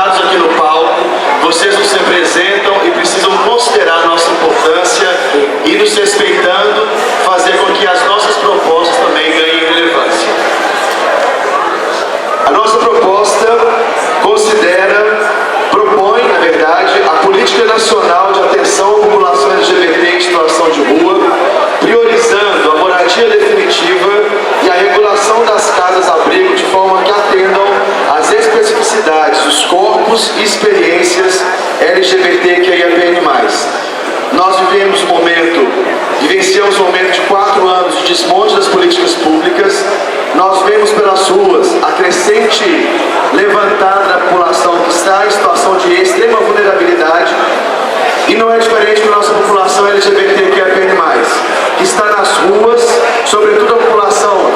sentados aqui no palco, vocês nos representam e precisam considerar a nossa importância e, nos respeitando, fazer com que as nossas propostas também ganhem relevância. A nossa proposta propõe, na verdade, a Política Nacional de Atenção à População LGBT em Situação de Rua, priorizando a moradia definitiva e a regulação das casas-abrigo de forma que atendam às especificidades dos corpos e experiências LGBTQIAPN+. Nós vivenciamos um momento de 4 anos de desmonte das políticas públicas. Nós vemos pelas ruas a crescente levantada da população que está em situação de extrema vulnerabilidade, e não é diferente com a nossa população LGBTQIAPN+, que está nas ruas, sobretudo a população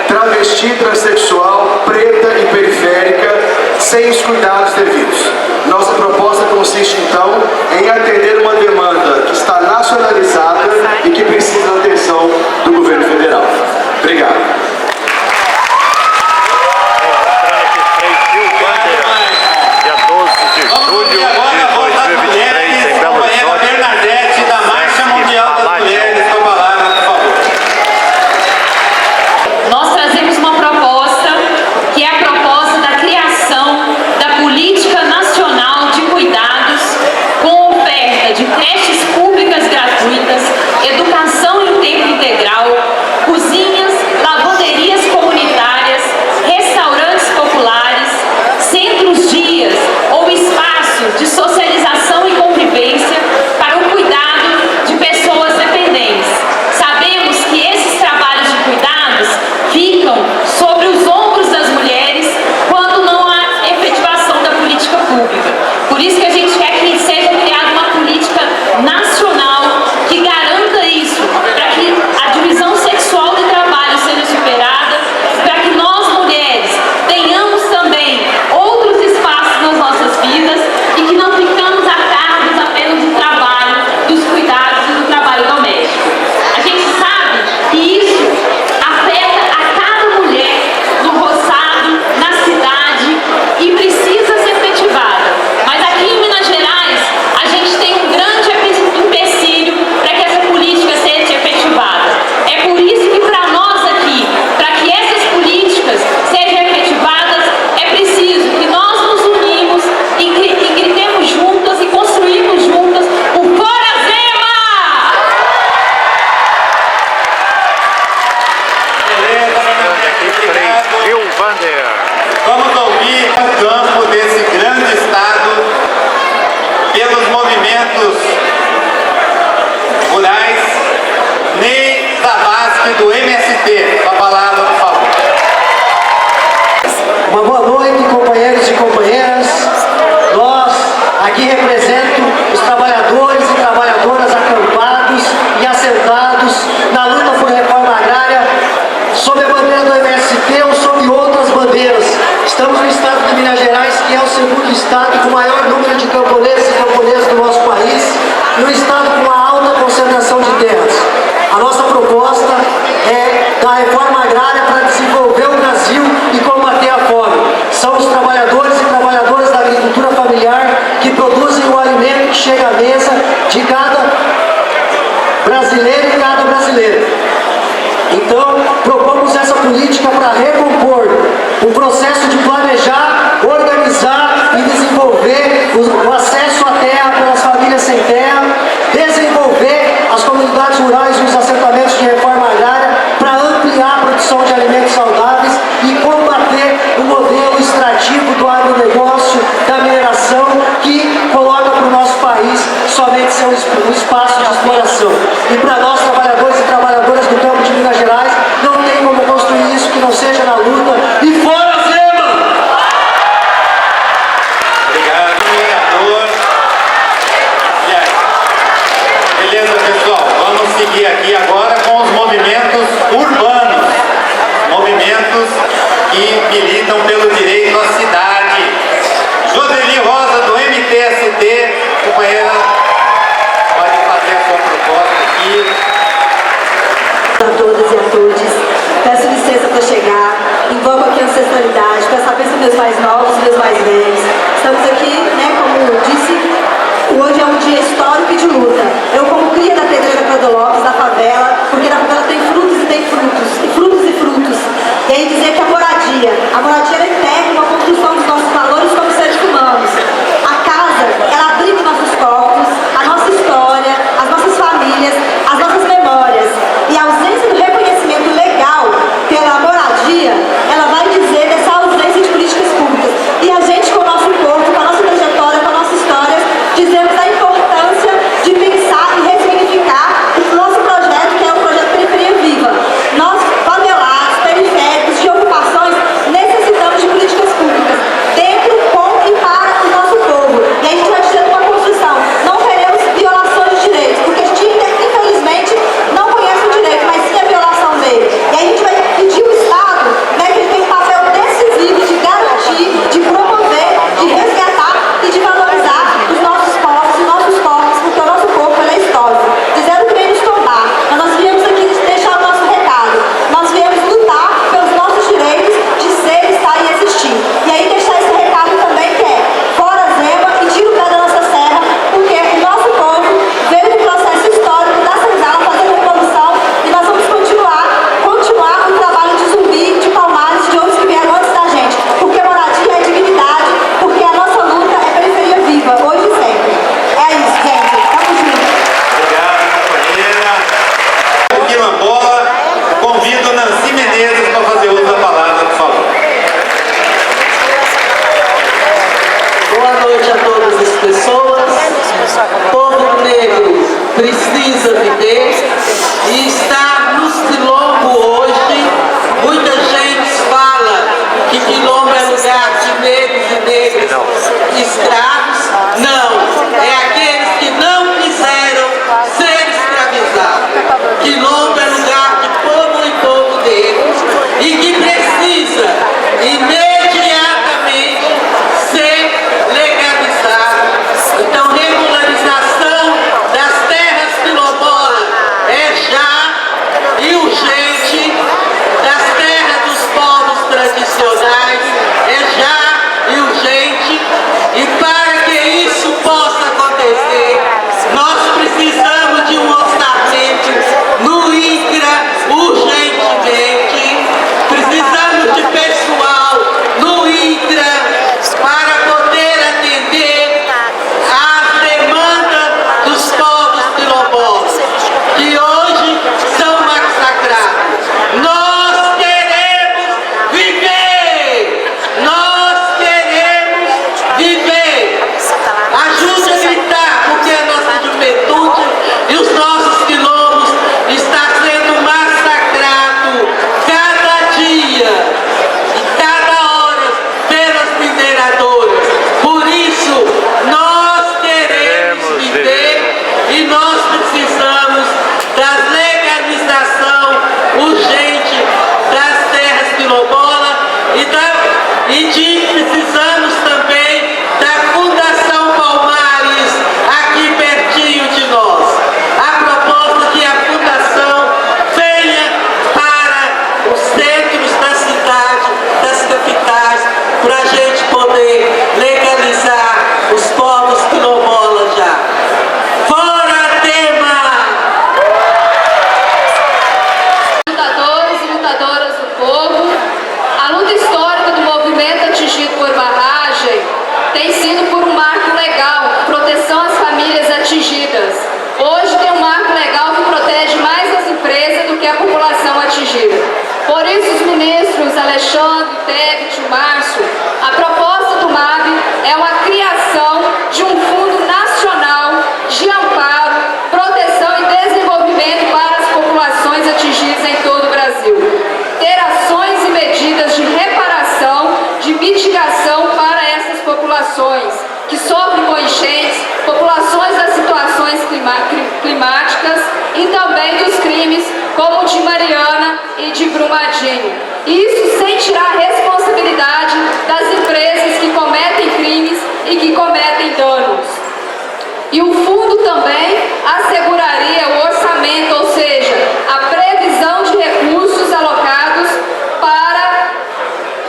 travesti, transexual, preta e periférica, sem os cuidados devidos. Nossa proposta consiste, então, em atender uma demanda que está nacionalizada e que precisa da atenção do governo federal. Obrigado. Educação em tempo integral, cozinhas, lavanderias comunitárias, restaurantes populares, centros-dias ou espaço de socialização e convivência para o cuidado de pessoas dependentes. Sabemos que esses trabalhos de cuidados ficam sobre os ombros das mulheres quando não há efetivação da política pública. Por isso que a gente quer que seja criada uma política nacional que garanta isso, para que a divisão sexual de trabalho seja superada, para que nós, mulheres, tenhamos também outros espaços nas nossas vidas e que não ficamos a cargo apenas do trabalho, dos cuidados e do trabalho doméstico. A gente sabe que isso afeta a cada mulher no roçado, na cidade, e precisa ser efetivada. Mas aqui em Minas Gerais, a gente tem um grande empecilho para que essa política seja efetivada. É por isso que para nós aqui, para que essas políticas sejam efetivadas, é preciso que nós nos unimos e gritemos juntas e construímos juntas o Fora Zema! Vamos ouvir o campo desse grande estado pelos movimentos rurais. Ney Zavascki, do MST. Com a palavra, por favor. Uma boa noite, companheiros e companheiras. Nós aqui representamos os trabalhadores e trabalhadoras acampados e assentados na luta por reforma agrária, sob a bandeira do MST ou sob outras bandeiras. Estamos no estado de Minas Gerais, que é o segundo estado com o maior número de camponeses e camponesas do nosso país, e um estado com uma alta concentração de terras. A nossa proposta é da reforma agrária para desenvolver o Brasil e combater a fome. São os trabalhadores e trabalhadoras da agricultura familiar que produzem o alimento que chega à mesa de cada brasileiro e cada brasileira. Então, propomos essa política para recompor o processo de planejar, organizar e desenvolver o acesso à terra pelas famílias sem terra, desenvolver as comunidades rurais e os assentamentos de reforma agrária para ampliar a produção de alimentos A moradia ela integra uma construção dos nossos valores como seres humanos. A casa, ela abriga nossos corpos, a nossa história, as nossas famílias, as nossas memórias. E a ausência do reconhecimento legal pela moradia, ela vai dizer dessa ausência de políticas públicas. E a gente, com o nosso corpo, com a nossa trajetória, com a nossa história, dizemos a importância de pensar e ressignificar o nosso projeto, que é o projeto Periferia Viva. Nós, favelados, periféricos, de ocupações, necessitamos de políticas públicas dentro, com e para o nosso povo. E a gente vai dizer uma construção, não teremos violações de direitos, porque a gente, infelizmente, não conhece o direito, mas sim a violação dele. E a gente vai pedir o Estado, né, que ele tem um papel decisivo de garantir, de promover, de resgatar e de valorizar os nossos povos e nossos corpos, porque o nosso corpo ele é histórico. Dizendo que vem nos tombar, mas nós viemos aqui deixar o nosso recado. Nós viemos lutar pelos nossos direitos de ser, estar e existir. E aí deixar esse recado também que é fora Zema e tira o pé da nossa serra, porque o nosso povo veio do processo histórico da senzala fazendo revolução e nós vamos continuar o trabalho de Zumbi, de Palmares e de outros que vieram antes da gente. Porque moradia é dignidade, porque a nossa luta é periferia viva, hoje e sempre. É isso, gente. Tamo junto. Obrigado, companheira. Quilombola, convido Nancy Menezes para fazer uso da palavra, por favor. Boa noite a todas as pessoas. O povo negro precisa viver e está nos quilombo hoje. Muita gente fala que quilombo é lugar de negros e negras escravos. Não, é aqueles que não quiseram ser escravizados. Quilombo é lugar de povo e povo negro e que precisa imediatamente ser legalizado. Então, regularização das terras quilombolas é já e urgente, das terras dos povos tradicionais é já e urgente, e para que isso possa acontecer, nós precisamos de um orçamento no INCRA urgentemente, precisamos de pessoal no INCRA para poder atender às demandas dos povos quilombolas, que hoje são massacrados. Nós queremos viver! Nós queremos viver! Ajude a gritar, porque a nossa juventude e os nossos quilombos está sendo massacrado cada dia e cada hora pelas mineradoras. Por isso, nós queremos viver e nós precisamos da legalização urgente das terras quilombolas e precisamos também da Fundação Palmares aqui pertinho de nós. A proposta que a Fundação venha para os centros da cidade, das capitais, para a gente poder legalizar os povos quilombolas já. Fora tema! Lutadores e lutadoras do povo, a luta histórica do movimento atingido por barragem tem sido por um marco legal, proteção às famílias atingidas. Hoje tem um marco legal que protege mais as empresas do que a população atingida. Por isso, os ministros Alexandre, Tebet e Márcio, a proposta do MAB é uma criação de um fundo nacional de amparo, proteção e desenvolvimento para as populações atingidas em todo o Brasil. Ter ações e medidas de reparação, de mitigação para essas populações que sofrem com enchentes, populações das situações climáticas e também dos crimes como o de Mariana e de Brumadinho. Isso sem tirar a responsabilidade das empresas que cometem crimes e que cometem danos. E o fundo também asseguraria o orçamento, ou seja, a previsão de recursos alocados para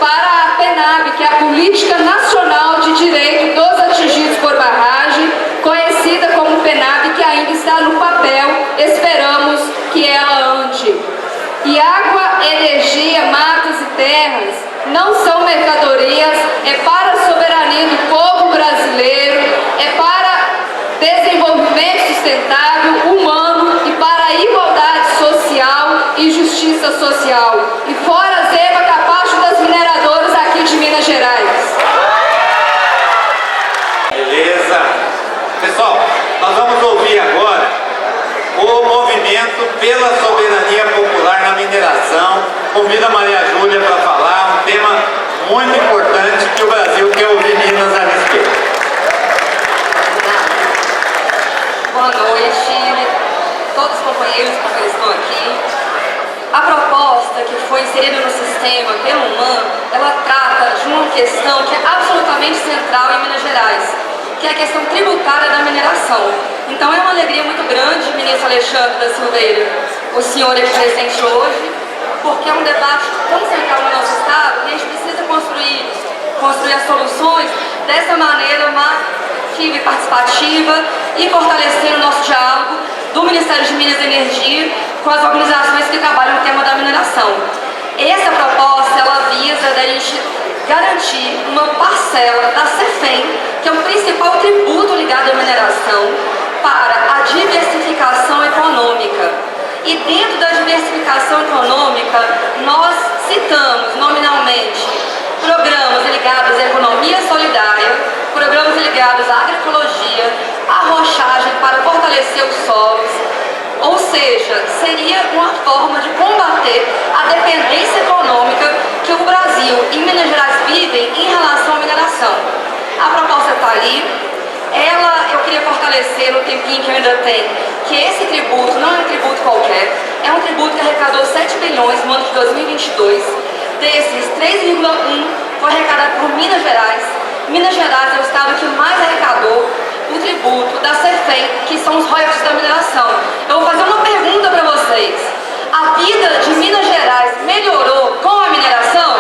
a PENAB, que é a Política Nacional de Direito dos Atingidos por Barragem, conhecida como PENAB, que ainda está no papel, esperamos que ela ande. E água, energia, matas e terras não são é para a soberania do povo brasileiro, é para desenvolvimento sustentável, humano e para a igualdade social e justiça social. E fora Zema Capacho das mineradoras aqui de Minas Gerais. Beleza. Pessoal, nós vamos ouvir agora o movimento pela soberania popular na mineração. Convido a Maria Júlia para falar um tema muito importante que o Brasil quer ouvir Minas a respeito. Boa noite, todos os companheiros que estão aqui. A proposta que foi inserida no sistema pelo MAN, ela trata de uma questão que é absolutamente central em Minas Gerais, que é a questão tributária da mineração. Então é uma alegria muito grande, ministro Alexandre da Silveira, o senhor aqui presente hoje, porque é um debate tão central no nosso Estado e a gente precisa construir as soluções dessa maneira mais ativa e participativa e fortalecer o nosso diálogo do Ministério de Minas e Energia com as organizações que trabalham no tema da mineração. Essa proposta, ela visa a gente garantir uma parcela da CEFEM, que é o principal tributo ligado à mineração, para a diversificação econômica. E dentro da diversificação econômica, nós citamos nominalmente programas ligados à economia solidária, programas ligados à agroecologia, à rochagem para fortalecer os solos, ou seja, seria uma forma de combater a dependência econômica que o Brasil e Minas Gerais vivem em relação à mineração. A proposta está ali. Eu queria fortalecer no tempinho que eu ainda tenho, que esse tributo não é um tributo qualquer, é um tributo que arrecadou 7 bilhões no ano de 2022. Desses, 3,1 foi arrecadado por Minas Gerais. Minas Gerais é o estado que mais arrecadou o tributo da CEFEM, que são os royalties da mineração. Eu vou fazer uma pergunta para vocês. A vida de Minas Gerais melhorou com a mineração?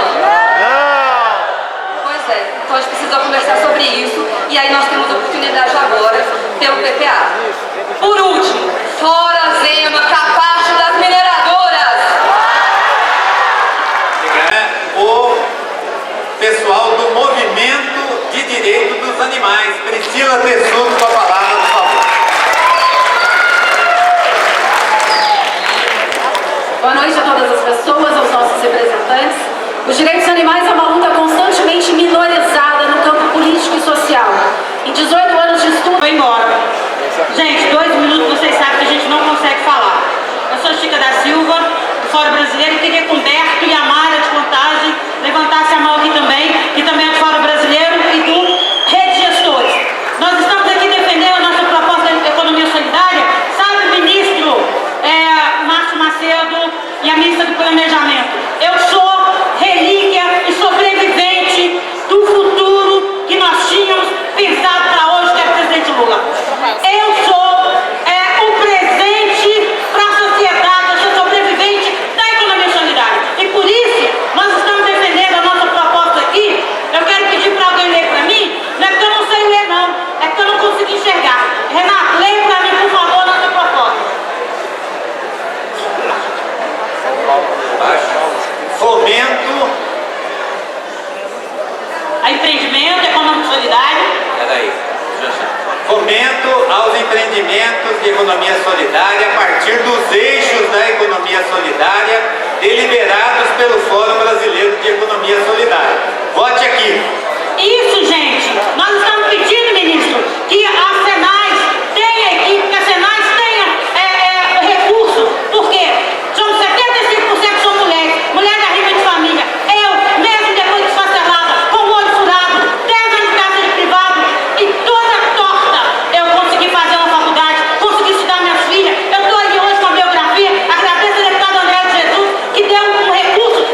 Pois é, então a gente precisa conversar sobre isso e aí nós temos a oportunidade agora pelo PPA. Por último, fora Zema Capacho das mineradoras! O pessoal do Movimento de Direito dos Animais. Priscila Tessuto com a palavra, por favor. Boa noite a todas as pessoas, aos nossos representantes. Os direitos animais é uma luta constantemente minorizada no campo político e social. Em 18 anos de estudo... Vou embora. Gente, 2 minutos, vocês sabem que a gente não consegue falar. Eu sou Chica da Silva, do Fórum Brasileiro, e queria que Humberto e a Mara de Contagem levantassem a mão aqui também, que também é do Fórum Brasileiro e do Rede Gestores. Nós estamos aqui defendendo a nossa proposta de economia solidária. Sabe o ministro Márcio Macedo e a ministra do Planejamento? Eu sou relíquia e sobrevivente do futuro que nós tínhamos pensado para hoje, que é o presidente Lula. Eu sou o presente para a sociedade, eu sou sobrevivente da economia solidária. E por isso, nós estamos defendendo a nossa proposta aqui. Eu quero pedir para alguém ler para mim, não é porque eu não sei ler não, é porque eu não consegui enxergar. Renato, leia para mim, por favor, a nossa proposta. Fomento A empreendimento econômico solidário. Fomento aos empreendimentos de economia solidária a partir dos eixos da economia solidária deliberados pelo Fórum Brasileiro de Economia Solidária. Vote aqui. Isso, gente. Nós estamos pedindo, ministro, que a Senais tenha equipe, que a Senais tenha recurso. Por quê? Somos 75% são mulheres, mulheres da renda de família. Eu, mesmo depois de esfacelada, com o olho furado, 10 anos de casa de privado e toda torta, eu consegui fazer uma faculdade, consegui estudar minhas filhas. Eu estou ali hoje com a biografia, agradeço ao deputado André de Jesus, que deu um recurso,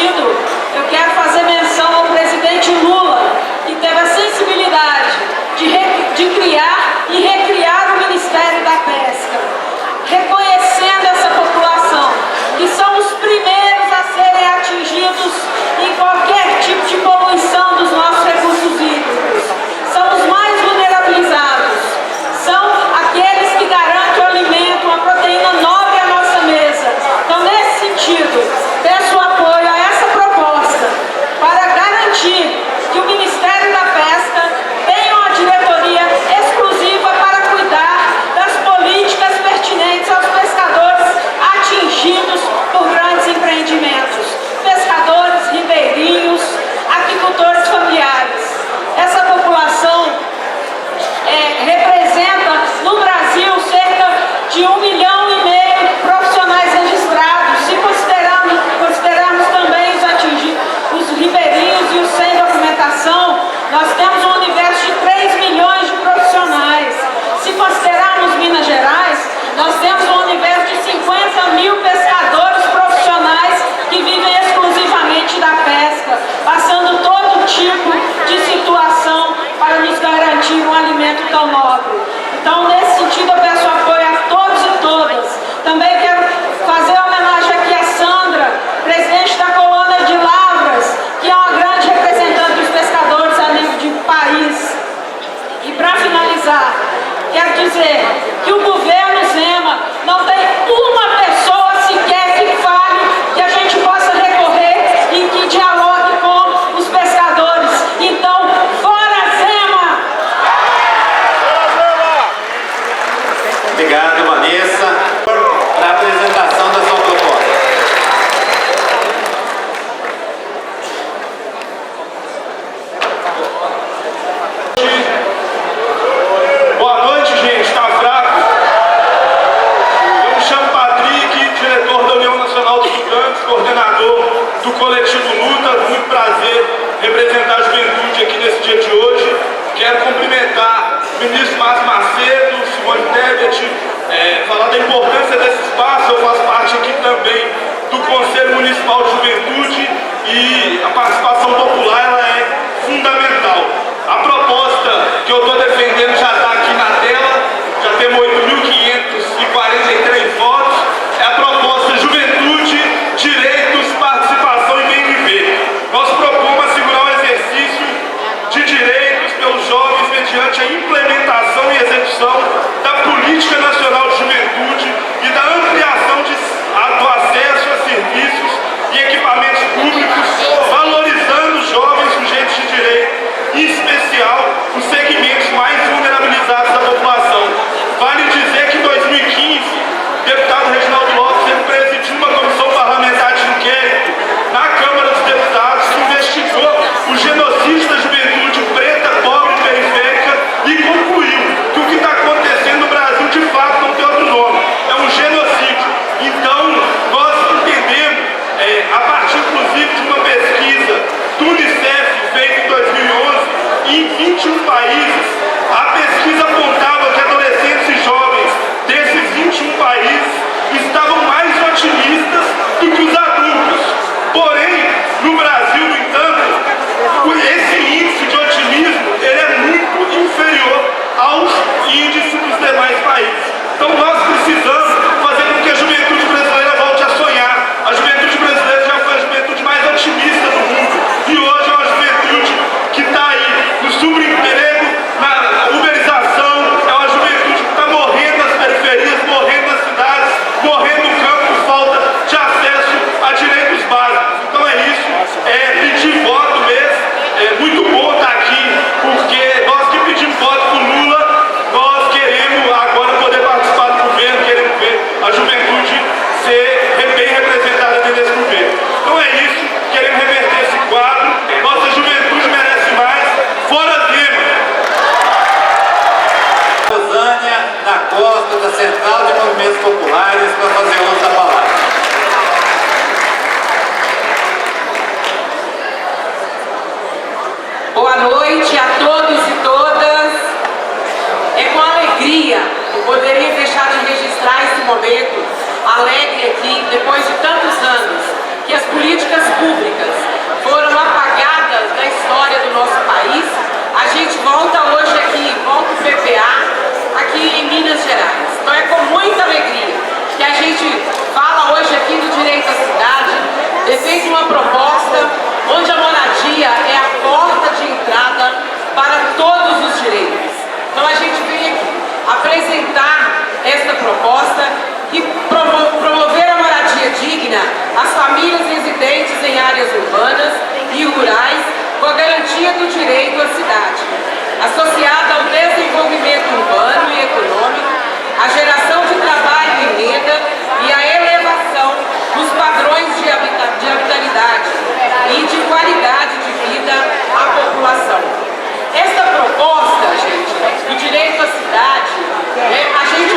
sentido, eu quero fazer menção ao presidente Lula, que teve a sensibilidade de criar e recriar o Ministério da Pesca, reconhecendo essa população, que são os primeiros a serem atingidos em qualquer tipo de poluição dos nossos recursos hídricos. São os mais vulnerabilizados, são aqueles que garantem o alimento, uma proteína nobre à nossa mesa. Então, nesse sentido, peço o apoio a essa proposta para garantir que o Ministério da Pesca tenha uma diretoria exclusiva para cuidar das políticas pertinentes aos pescadores atingidos por grandes empreendimentos, pescadores ribeirinhos, aquicultores familiares. Essa população representa no Brasil cerca de 1,5 milhão de profissionais registrados. Se considerarmos também os ribeirinhos e os sem documentação, nós temos um universo de 3 milhões de profissionais. Se considerarmos Minas Gerais, nós temos um universo de 50 mil pescadores profissionais que vivem exclusivamente da pesca, passando todo tipo de situação para nos garantir um alimento tão nobre. Então, nesse sentido, eu peço apoio a todos e todas. Também quero fazer homenagem aqui a Sandra, presidente da Colônia de Lavras, que é uma grande representante dos pescadores a nível de país. E para finalizar, quero dizer que o governo Zema não tem uma pessoa sequer que fale, que a gente possa recorrer e que dialogue com os pescadores. Então, fora Zema! Obrigado, Vanessa, para a apresentação da sua proposta. Boa noite, gente. Tá fraco? Eu me chamo Patrick, diretor da União Nacional dos Estudantes, coordenador do Coletivo Luta. Muito prazer representar a juventude aqui nesse dia de hoje. Quero cumprimentar o ministro Márcio Macedo, Simone Tebet, falar da importância desse espaço. Eu faço parte aqui também do Conselho Municipal de Juventude e a participação popular ela é fundamental. A proposta que eu estou defendendo já está aqui na tela, já temos 8.543 votos. É a proposta Juventude, Direitos, Participação e Bem Viver. Nós propomos assegurar o exercício de direitos pelos jovens mediante a implementação e execução da Política Nacional de Juventude e da ampliação do acesso a serviços e equipamentos públicos, valorizando os jovens feita uma proposta onde a moradia é a porta de entrada para todos os direitos. Então a gente vem aqui apresentar esta proposta e promover a moradia digna às famílias residentes em áreas urbanas e rurais com a garantia do direito à cidade, associada ao desenvolvimento urbano e econômico, à geração de trabalho e renda e à elevação dos padrões de habitabilidade e de qualidade de vida à população. Esta proposta, gente, do direito à cidade, a gente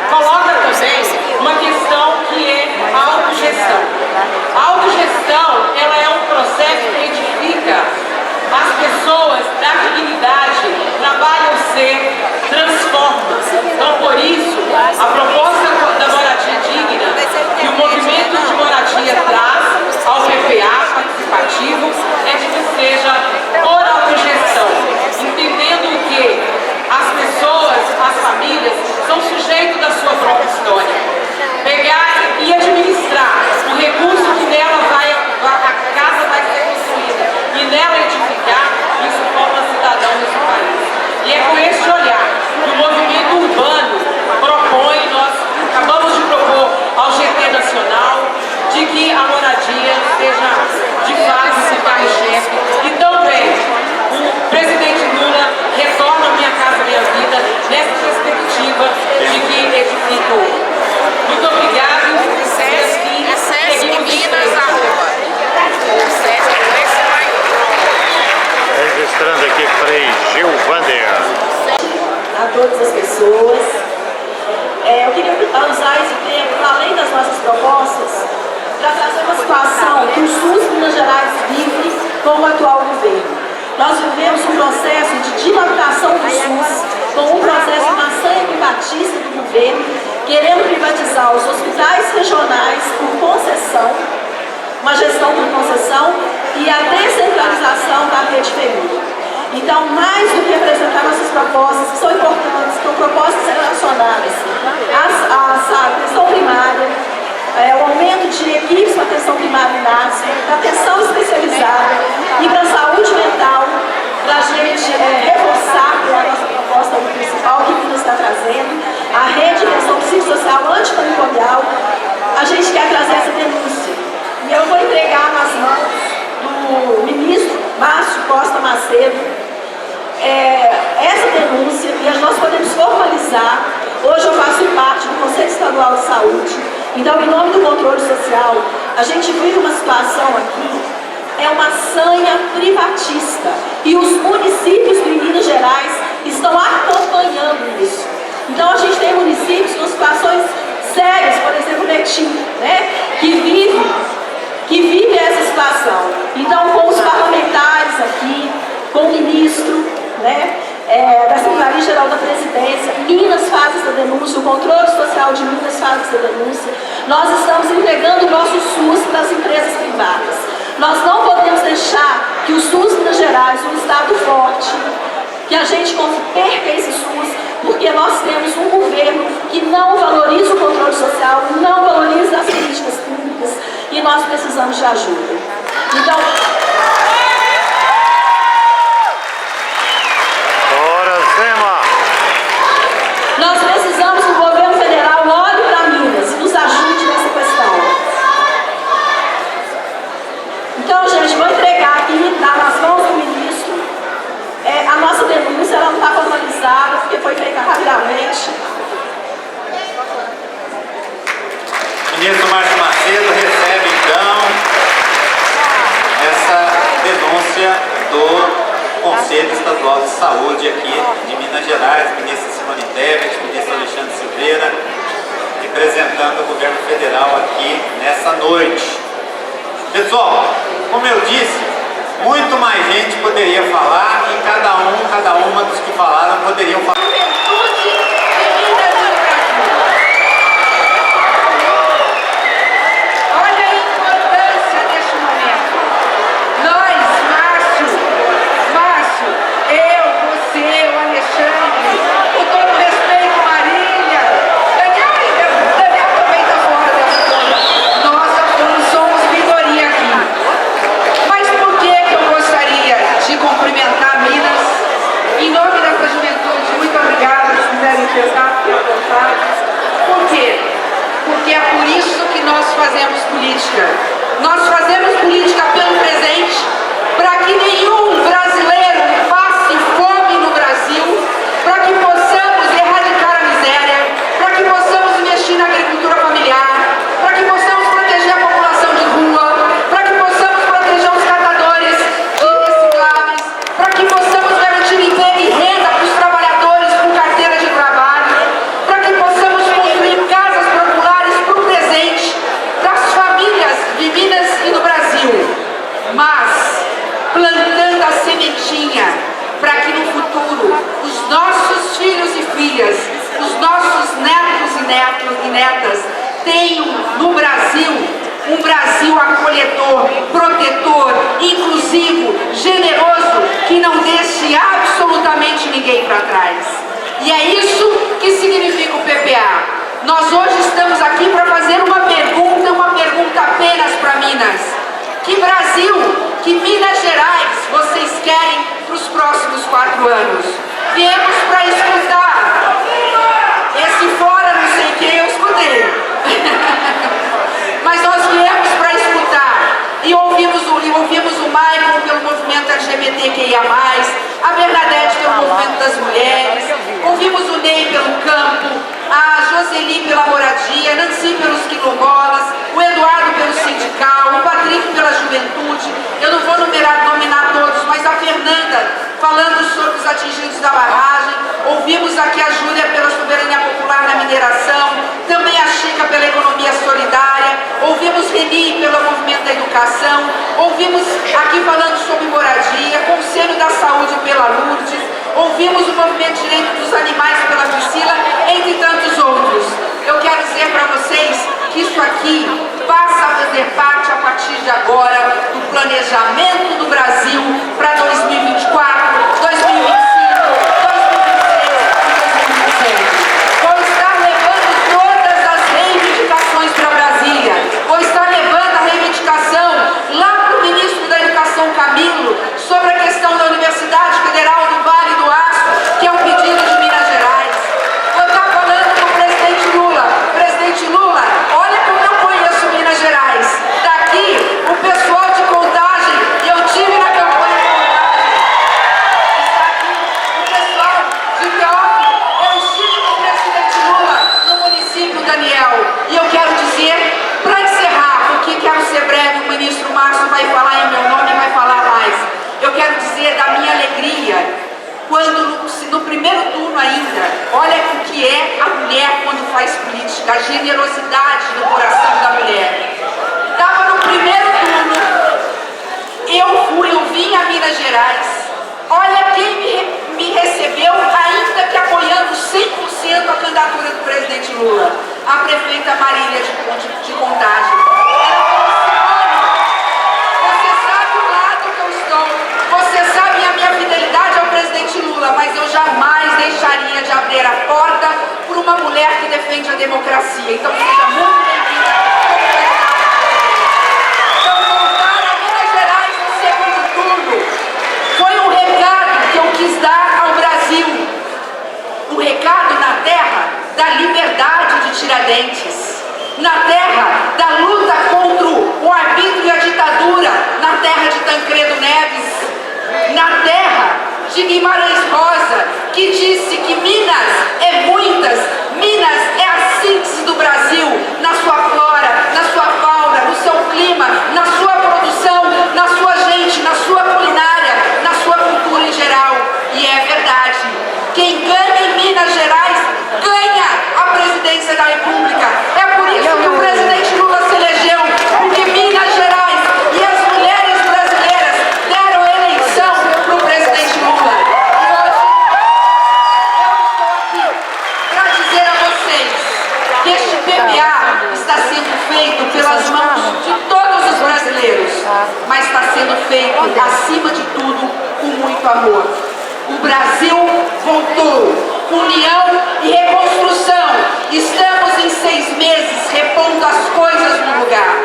coloca também uma questão que é a autogestão. A autogestão, ela é um processo que edifica as pessoas da dignidade, trabalham-se, transformam. Então, por isso, a proposta da moradia digna que o movimento de moradia traz ao PPA participativo é de que seja por autogestão, entendendo que as pessoas, as famílias, são sujeitos da sua própria história. Pegar e administrar o recurso que nela a casa vai ser construída e nela edificar, isso forma cidadão nesse país. E é com este olhar que o movimento urbano propõe, nós acabamos de propor ao GT Nacional, de que a moradia seja de fato esse carro-chefe. E também o presidente Lula retorna Minha Casa Minha Vida nessa perspectiva de que edifica o outro. Muito obrigado. Registrando aqui Frei Gilvander. A todas as pessoas. Eu queria usar esse tempo, além das nossas propostas, para trazer uma situação que o SUS Minas Gerais vive com o atual governo. Nós vivemos um processo de dilapidação do SUS, com um processo de maçanha privatista do governo, querendo privatizar os hospitais regionais por concessão, uma gestão por concessão, e a descentralização da rede FEMIG. Então, mais do que apresentar nossas propostas, que são importantes, são propostas relacionadas à atenção primária, o aumento de equipes para atenção primária e NASF, da atenção especializada e para a saúde mental, para a gente reforçar a nossa proposta principal que Minas está trazendo, a rede de atenção psicossocial antimanicomial. A gente quer trazer essa denúncia. E eu vou entregar nas mãos do ministro Márcio Costa Macedo essa denúncia, e nós podemos formalizar. Hoje eu faço parte do Conselho Estadual de Saúde, então, em nome do controle social, a gente vive uma situação aqui, é uma sanha privatista, e os municípios de Minas Gerais estão acompanhando isso. Então, a gente tem municípios com situações sérias, por exemplo, Betim, né, que vive essa situação. Então, com os parlamentares aqui, com o ministro, né, da Secretaria-Geral da Presidência, Minas faz essa denúncia, o controle social de Minas faz essa denúncia. Nós estamos entregando o nosso SUS para as empresas privadas. Nós não podemos deixar que o SUS Minas Gerais, um estado forte, que a gente perca esse SUS, porque nós temos um governo que não valoriza o controle social, não valoriza as políticas públicas, e nós precisamos de ajuda. Então, nós precisamos que o governo federal olhe para Minas e nos ajude nessa questão. Então, gente, vou entregar aqui, nas mãos do ministro, a nossa denúncia. Ela não está formalizada, porque foi feita rapidamente. O ministro Márcio Macedo recebe, então, essa denúncia do Conselho Estadual de Saúde aqui de Minas Gerais, ministra Simone Tebet, ministro Alexandre Silveira, representando o governo federal aqui nessa noite. Pessoal, como eu disse, muito mais gente poderia falar e cada uma dos que falaram poderiam falar. Nós somos minoria aqui. futuro, os nossos filhos e filhas, os nossos netos e netas tenham no Brasil um Brasil acolhedor, protetor, inclusivo, generoso, que não deixe absolutamente ninguém para trás. E é isso que significa o PPA. Nós hoje estamos aqui para fazer uma pergunta apenas para Minas. Que Brasil, que Minas Gerais vocês querem para os próximos 4 anos? Viemos para escutar. Esse fora, não sei quem, eu escutei. Mas nós viemos para escutar e ouvimos o Maicon pelo movimento LGBTQIA+, a Bernadette pelo movimento das mulheres, ouvimos o Ney pelo campo, a Joseli pela moradia, a Nancy pelos quilombolas, o Eduardo pelo sindical, o Patrick pela juventude. Eu não vou nominar todos, mas a Fernanda falando sobre os atingidos da barragem, ouvimos aqui a Júlia pela soberania popular na mineração, também a Chica pela economia solidária, ouvimos Reni pelo movimento da educação, ouvimos aqui falando sobre moradia, Conselho da Saúde pela Lourdes, ouvimos o movimento de direito dos animais pela Priscila, entre tantos outros. Eu quero dizer para vocês que isso aqui passa a fazer parte, a partir de agora, do planejamento do Brasil para 2024, 2025, 2026 e 2027. Vou estar levando todas as reivindicações para Brasília. Vou estar levando a reivindicação lá para o ministro da Educação, Camilo, sobre a questão da Universidade Federal do Vale do Aço, que é um pedido de Minas Gerais. Vou estar falando com o presidente Lula. Presidente Lula, olha como eu conheço Minas Gerais. Daqui, o pessoal de Contagem, eu tive na campanha de Contagem. Está aqui o pessoal de Teófilo, eu estive com o presidente Lula no município Daniel. E eu quero dizer, para encerrar, porque quero ser breve, o ministro Márcio vai falar em meu nome e vai falar mais. Eu quero dizer da minha alegria, quando no primeiro turno ainda, olha o que é a mulher quando faz política, a generosidade do coração da mulher. Estava no primeiro turno, eu vim a Minas Gerais, olha quem me recebeu, ainda que apoiando 100% a candidatura do presidente Lula, a prefeita Marília de Contagem. Você sabe o lado que eu estou, você sabe a minha fidelidade ao presidente Lula, mas eu jamais deixaria de abrir a porta por uma mulher que defende a democracia. Então seja muito bem-vinda. Então voltar a Minas Gerais no segundo turno foi um recado que eu quis dar ao Brasil. Um recado na terra da liberdade de Tiradentes, na terra da luta contra o arbítrio e a ditadura, na terra de Tancredo Neves, na terra de Guimarães Rosa, que disse que Minas é muitas, Minas é a síntese do Brasil, na sua flora, na sua fauna, no seu clima, na sua produção, na sua gente, na sua culinária, na sua cultura em geral. E é verdade, quem ganha em Minas Gerais, ganha a presidência da República. É por isso que o presidente Lula se elegeu, porque Minas Gerais e as mulheres brasileiras deram eleição para o presidente Lula. E hoje eu estou aqui para dizer a vocês que este PPA está sendo feito pelas mãos de todos os brasileiros, mas está sendo feito, acima de tudo, com muito amor. O Brasil voltou, união e reconstrução. Estamos em 6 meses repondo as coisas no lugar.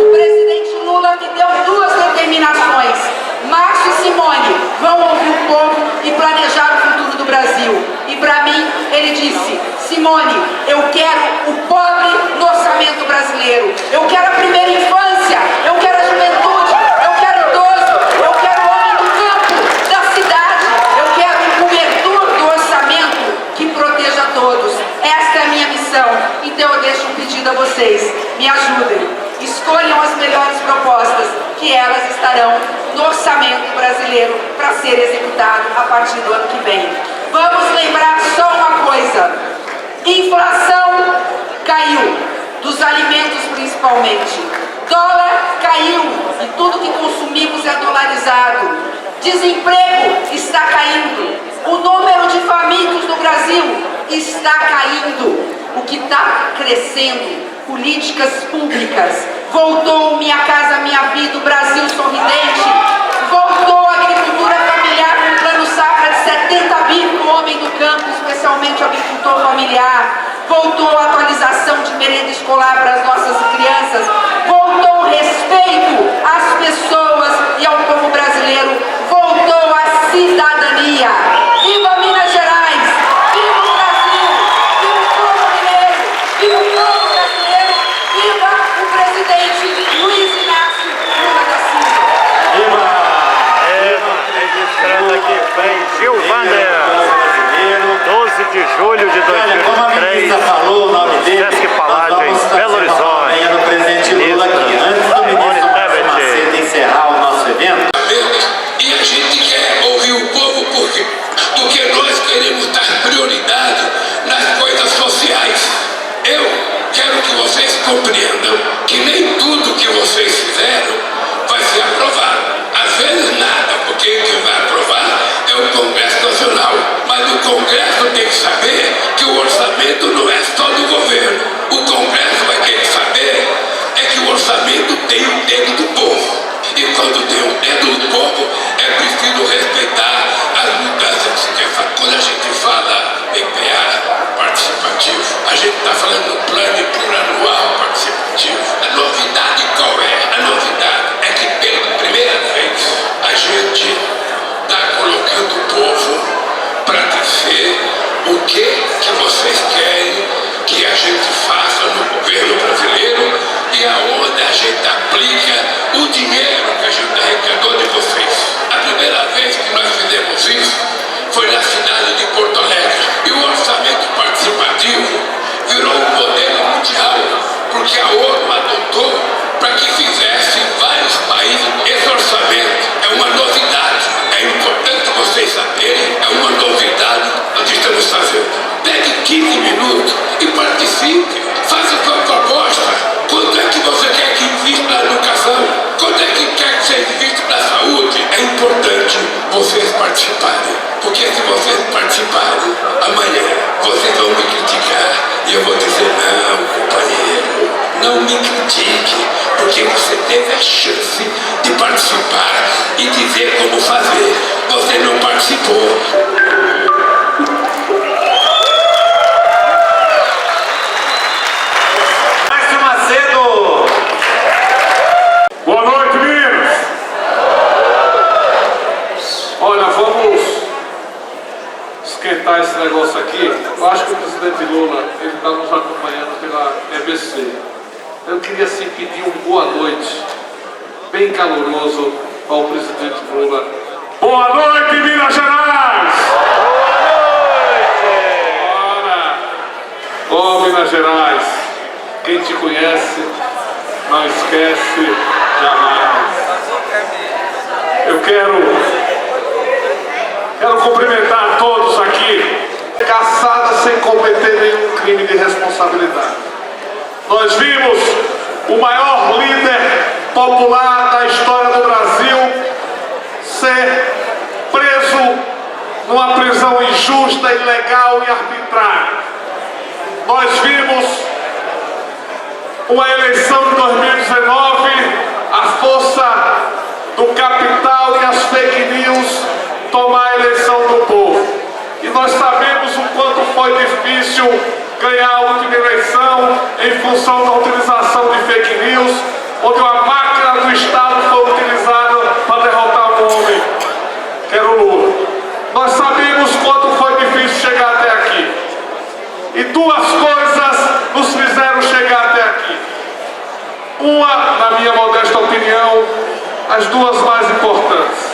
O presidente Lula me deu 2 determinações. Márcio e Simone vão ouvir o povo e planejar o futuro do Brasil. E para mim, ele disse: Simone, eu quero o pobre no orçamento brasileiro. Eu quero a primeira infância, eu quero a juventude, eu quero o idoso, eu quero o homem do campo, da cidade. Eu quero um cobertor do orçamento que proteja todos. Esta é a minha missão. Então eu deixo um pedido a vocês: me ajudem. Escolham as melhores propostas, que elas estarão no orçamento brasileiro para ser executado a partir do ano que vem. Vamos lembrar só uma coisa: inflação caiu, dos alimentos principalmente. Dólar caiu e tudo que consumimos é dolarizado. Desemprego está caindo. O está caindo. O que está crescendo? Políticas públicas. Voltou Minha Casa Minha Vida, o Brasil Sorridente. Voltou a agricultura familiar com um plano safra de 70 bi para o homem do campo, especialmente o agricultor familiar. Voltou a atualização de merenda escolar para as nossas crianças. Voltou o respeito às pessoas e ao povo brasileiro. Voltou a cidadania. Viva Minas Gerais! Viva o Brasil! Viva o povo mineiro! Viva o povo brasileiro! Viva o presidente Luiz Inácio Lula da Silva! Viva! Registrando aqui, vem Gil Vander. 12 de julho de 2003, falou o nome dele, Sesc Palácio, Belo Horizonte. Venha do presidente Lula aqui. Antes do ministro Macedo encerrar o nosso evento. E a gente quer ouvir o povo por quê? Porque nós queremos dar prioridade nas coisas sociais. Eu quero que vocês compreendam que nem tudo que vocês fizeram vai ser aprovado. Às vezes nada, porque quem vai aprovar é o Congresso Nacional. Mas o Congresso tem que saber que o orçamento não é só do governo. O Congresso vai querer saber é que o orçamento tem o dedo do povo. E quando tem o dedo do povo, é preciso respeitar as mudanças que se quer fazer. Quando a gente fala PPA participativo, a gente está falando do plano plurianual participativo. A novidade qual é? A novidade é que pela primeira vez a gente está colocando o povo para dizer o que vocês querem que a gente faça no governo brasileiro e aonde a gente aplica o dinheiro que a gente arrecadou de vocês. A primeira vez que nós fizemos isso foi na cidade de Porto Alegre. E o orçamento participativo virou um modelo mundial, porque a ONU adotou para que fizesse em vários países esse orçamento. É uma novidade. É importante vocês saberem, é uma novidade que estamos fazendo. Pegue 15 minutos e participe. Faça a sua proposta. Quanto é que você quer que invista na educação? Quanto é que quer que você invista na saúde? É importante vocês participarem. Porque se vocês participarem, amanhã vocês vão me criticar. E eu vou dizer, não, companheiro, não me critique. Porque você teve a chance de participar e dizer como fazer. Você não participou. Boa noite, Minas! Olha, vamos esquentar esse negócio aqui. Eu acho que o presidente Lula está nos acompanhando pela EBC. Eu queria assim pedir boa noite, bem caloroso, ao presidente Lula. Boa noite, Minas Gerais! Boa noite! Ó, Minas Gerais, quem te conhece não esquece jamais. Eu quero cumprimentar a todos aqui, caçada sem cometer nenhum crime de responsabilidade. Nós vimos o maior líder popular da história do Brasil ser preso numa prisão injusta, ilegal e arbitrária. Nós vimos uma eleição de 2019, a força do capital e as fake news tomar a eleição do povo. E nós sabemos o quanto foi difícil ganhar a última eleição em função da utilização de fake news, onde uma máquina do Estado foi utilizada para derrotar um homem, que era o Lula. Nós sabemos quanto foi difícil chegar até aqui. E duas coisas nos fizeram chegar até aqui. Uma, na minha modesta opinião, as duas mais importantes.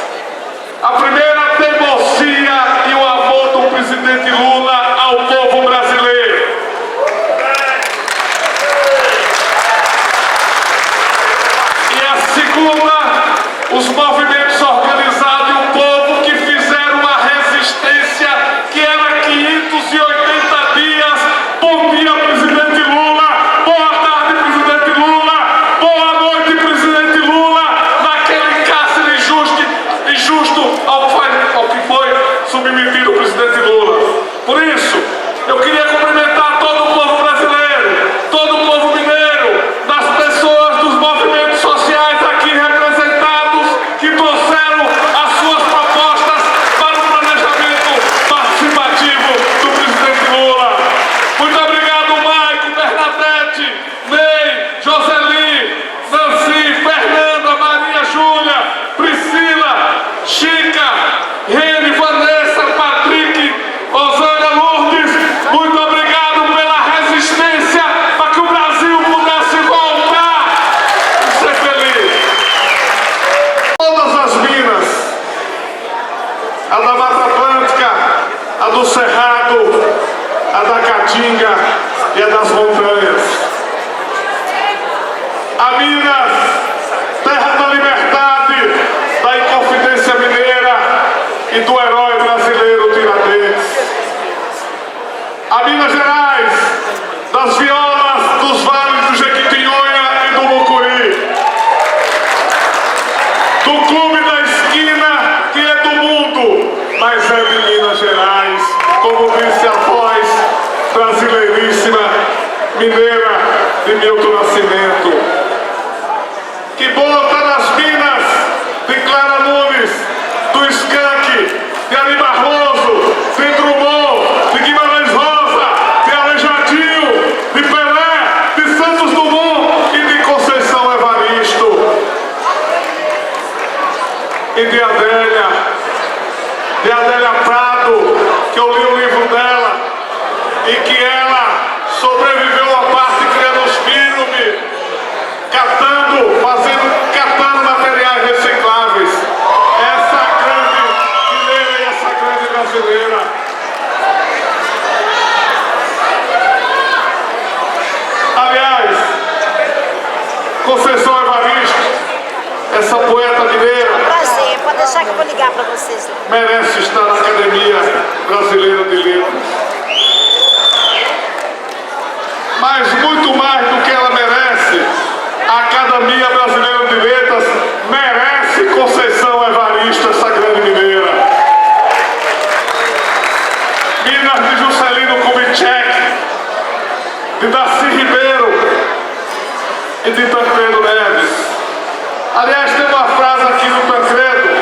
A primeira, a teimosia e o amor do presidente Lula ao povo brasileiro. E a segunda, os movimentos organizados e o povo que fizeram uma resistência que era 580 dias. Bom dia, presidente Lula. Boa tarde, presidente Lula. Boa noite, presidente Lula. Naquele cárcere Cerrado, a da Caatinga e a das montanhas. A Minas, terra da liberdade, da Inconfidência Mineira e do herói brasileiro Tiradentes. A Minas Gerais, das violas dos vales do Jequitinhonha e do Mucuri. Do clube da esquina, que é do mundo, mas é de Minas Gerais, como disse a voz brasileiríssima mineira de Milton Nascimento. Que bom tá nas Minas, de Clara Nunes, do Skank, de Ali Barroso, de Drummond, de Guimarães Rosa, de Aleijadinho, de Pelé, de Santos Dumont e de Conceição Evaristo. E de Adélia Prado, que eu li o livro dela, e que ela sobreviveu a parte criando os filmes, catando materiais recicláveis. Essa grande mineira e essa grande brasileira. Aliás, Conceição Evaristo, essa poeta mineira, prazer, pode deixar que eu vou ligar para vocês. merece estar na Academia Brasileira de Letras. Mas muito mais do que ela merece, a Academia Brasileira de Letras merece Conceição Evaristo, essa grande mineira. Minas de Juscelino Kubitschek, de Darcy Ribeiro e de Tancredo Neves. Aliás, tem uma frase aqui no Tancredo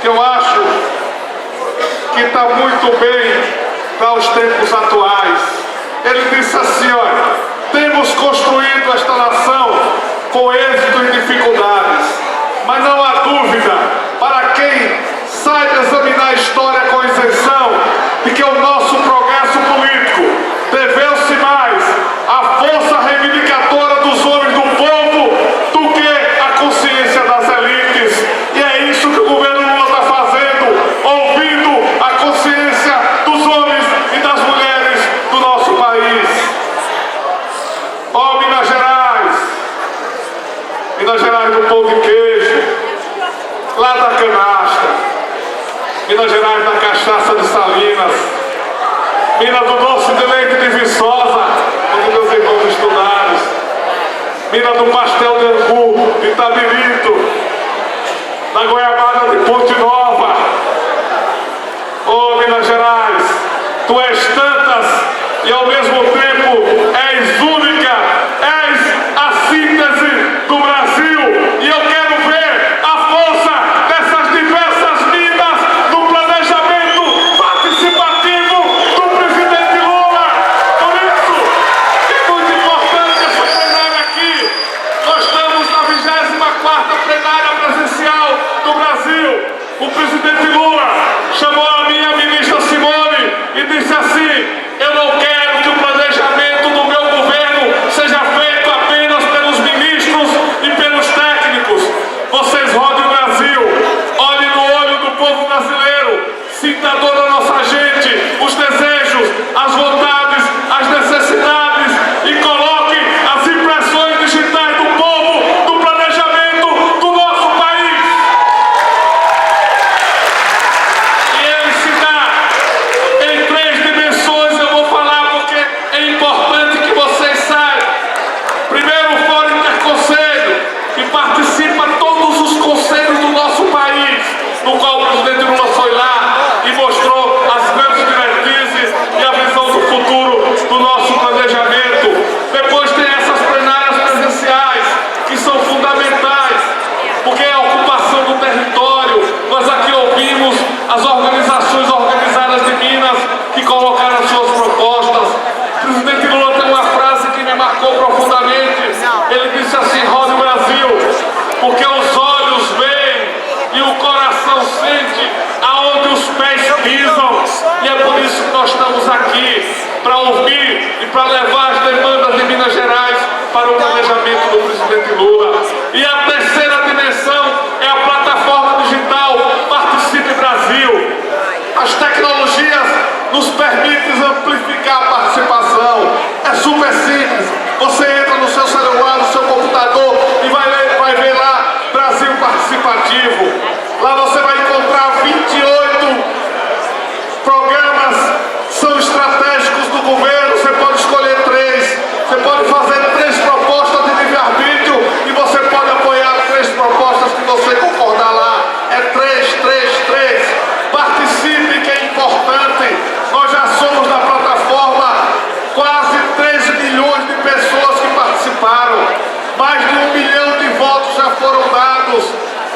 que eu acho que está muito bem para os tempos atuais. Ele disse assim, olha, temos construído esta nação com êxito e dificuldades, mas não há dúvida, para quem saiba examinar a história com isenção, de que o nosso progresso político deveu-se mais à força reivindicatória dos homens do povo do que à consciência das elites. E é isso que o governo Lula está fazendo, ouvindo a consciência dos homens e das mulheres do nosso país. Ó, Minas Gerais do pão de queijo, lá da canastra, Minas Gerais da cachaça de Salinas, Minas do doce de leite de Viçosa, onde meus irmãos estudaram, Minas do pastel de angu, de Tabirito, da goiabada de Ponte Nova. Ô, Minas Gerais, tu és tantas e ao mesmo tempo és única, és a síntese do Brasil, e eu quero ver a força dessas diversas vidas no planejamento participativo do presidente Lula. Por isso, é muito importante essa plenária aqui. Nós estamos na 24ª plenária presencial do Brasil. O presidente Lula chamou a minha ministra Simone e disse assim: eu não quero que o planejamento do meu governo seja feito apenas pelos ministros e pelos técnicos. Vocês rodem o Brasil, olhem no olho do povo brasileiro, sinta a dor da nossa gente, os desejos, as vontades, as necessidades, e coloquem as impressões digitais do povo no planejamento do nosso país. E ele se dá em 3 dimensões, eu vou falar porque é importante que vocês saibam. Primeiro, o Fórum Interconselho, que participa todos os conselhos do nosso país, no qual o presidente Lula foi lá e mostrou as grandes diretrizes e a visão do futuro do nosso planejamento. Depois tem essas plenárias presenciais, que são fundamentais, porque é a ocupação do território. Nós aqui ouvimos as organizações organizadas de Minas que colocaram as suas propostas. O presidente Lula tem uma frase que me marcou profundamente. Ele disse assim: roda o Brasil, porque os olhos veem e o coração sente aonde os pés pisam. E é por isso que nós estamos aqui, para ouvir e para levar as demandas de Minas Gerais para o planejamento do presidente Lula. E a terceira dimensão é a plataforma digital Participe Brasil. As tecnologias nos participativo. Lá você vai encontrar 28 programas, são estratégicos do governo, você pode escolher 3, você pode fazer 3 propostas de livre-arbítrio e você pode apoiar 3 propostas que você concordar lá. É 3, 3, 3. Participe, que é importante. Nós já somos na plataforma quase 3 milhões de pessoas que participaram. Mais de 1 milhão de votos já foram dados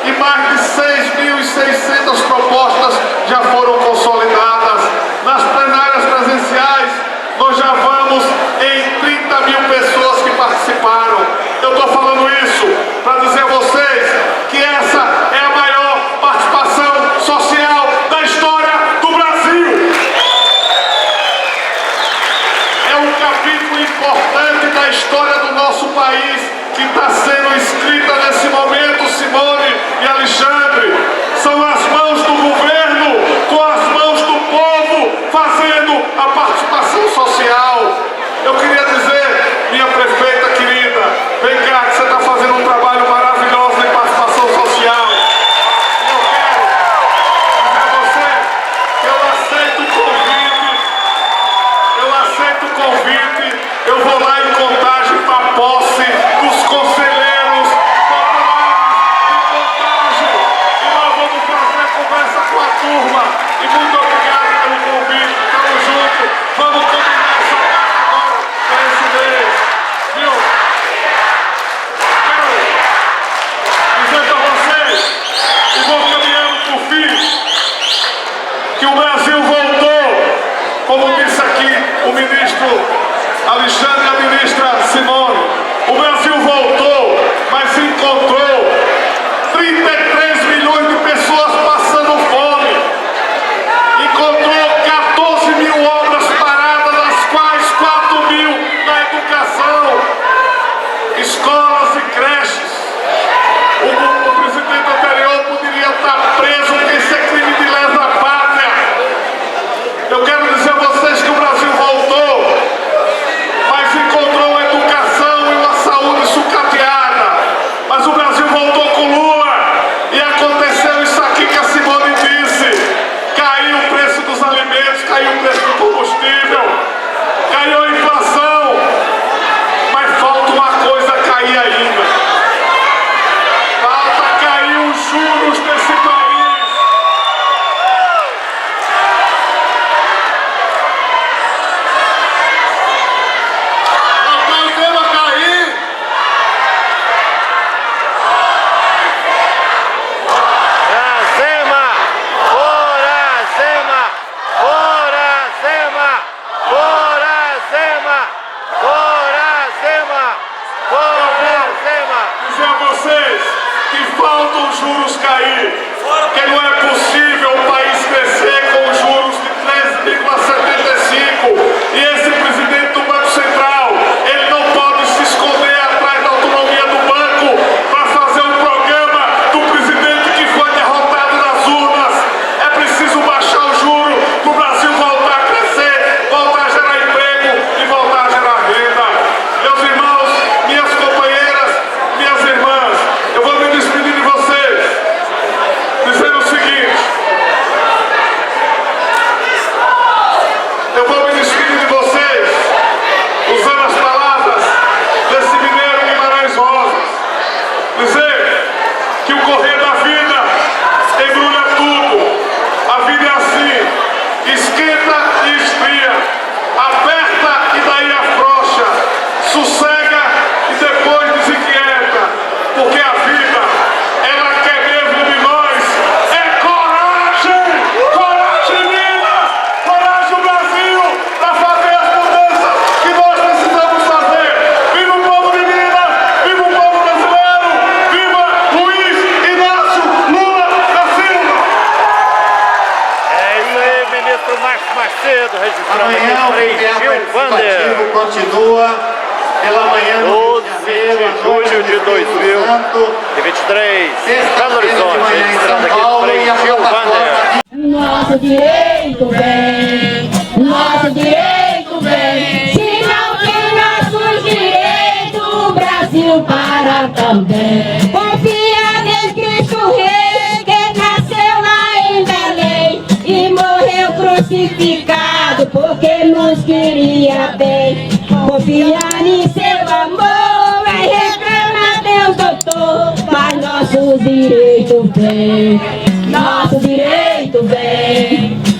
e mais de 6.600 propostas já foram consolidadas. Nas plenárias presenciais, nós já vamos em 30 mil pessoas que participaram. Eu estou falando isso para dizer a vocês que essa é a maior participação social da história do Brasil. É um capítulo importante da história do nosso país que está sendo escrita nesse momento, Simone e Alexandre. São as mãos do governo com as mãos do povo fazendo a participação social. Eu queria dizer, minha prefeita querida, vem cá, que você está fazendo um trabalho maravilhoso de participação social. Eu quero dizer a você que eu aceito o convite, eu vou lá em Contagem para a posse dos conselheiros populares de Contagem e nós vamos fazer conversa com a turma. E muito obrigado pelo convite, tamo junto, vamos combinar essa data agora para esse mês, viu? Quero dizer para vocês, e vou caminhando por fim, que o Brasil voltou, como disse aqui o ministro Alexandre e a ministra Simone. O Brasil voltou, mas encontrou 33 milhões de pessoas passando fome. Encontrou 14 mil obras paradas, das quais 4 mil na educação, escolas e creches. O presidente anterior poderia estar preso porque isso é crime de lesa pátria. Eu quero dizer a vocês que o Brasil voltou, mas encontrou a educação e uma saúde sucateada. Mas o Brasil voltou com Lula e aconteceu isso aqui que a Simone disse. Caiu o preço dos alimentos, caiu o preço do combustível, caiu a inflação, mas falta uma coisa cair ainda. Falta cair os juros desse país. Dizer a vocês que faltam os juros cair, porque não é possível o país crescer com juros de 13,75 e esse presidente do Banco Central, ele não pode se esconder atrás da autonomia do banco para fazer um programa do presidente que foi derrotado nas urnas. É preciso baixar o juro para o Brasil voltar a crescer, voltar a gerar emprego e voltar a gerar renda. Meus irmãos, minhas companheiras, minhas irmãs, eu vou me despedir de vocês, dizendo o seguinte. Eu vou me despedir de vocês, usando as palavras desse mineiro Guimarães Rosa. Dizer que o correr da vida embrulha tudo. A vida é assim, esquenta e esfria, aperta e daí afrouxa, sossega e depois desinquieta, porque a vida, ela quer mesmo de nós, é coragem! Coragem, Minas! Coragem, Brasil, para fazer as mudanças que nós precisamos fazer! Viva o povo de Minas! Viva o povo brasileiro! Viva Luiz Inácio Lula da Silva! É isso aí, ministro Márcio Macedo, registrando Amanhã o aqui PPA 3 participativo continua pela manhã no 12 de julho de 2023, Belo Horizonte, registrando aqui 3 Gil Vander. Nosso direito vem, nosso direito vem. Se não tem nossos direitos, o Brasil para também. Confia em Cristo Rei. nos queria bem. Confiar em seu amor, vai reclamar Deus, doutor. Mas nosso direito vem, nosso direito vem.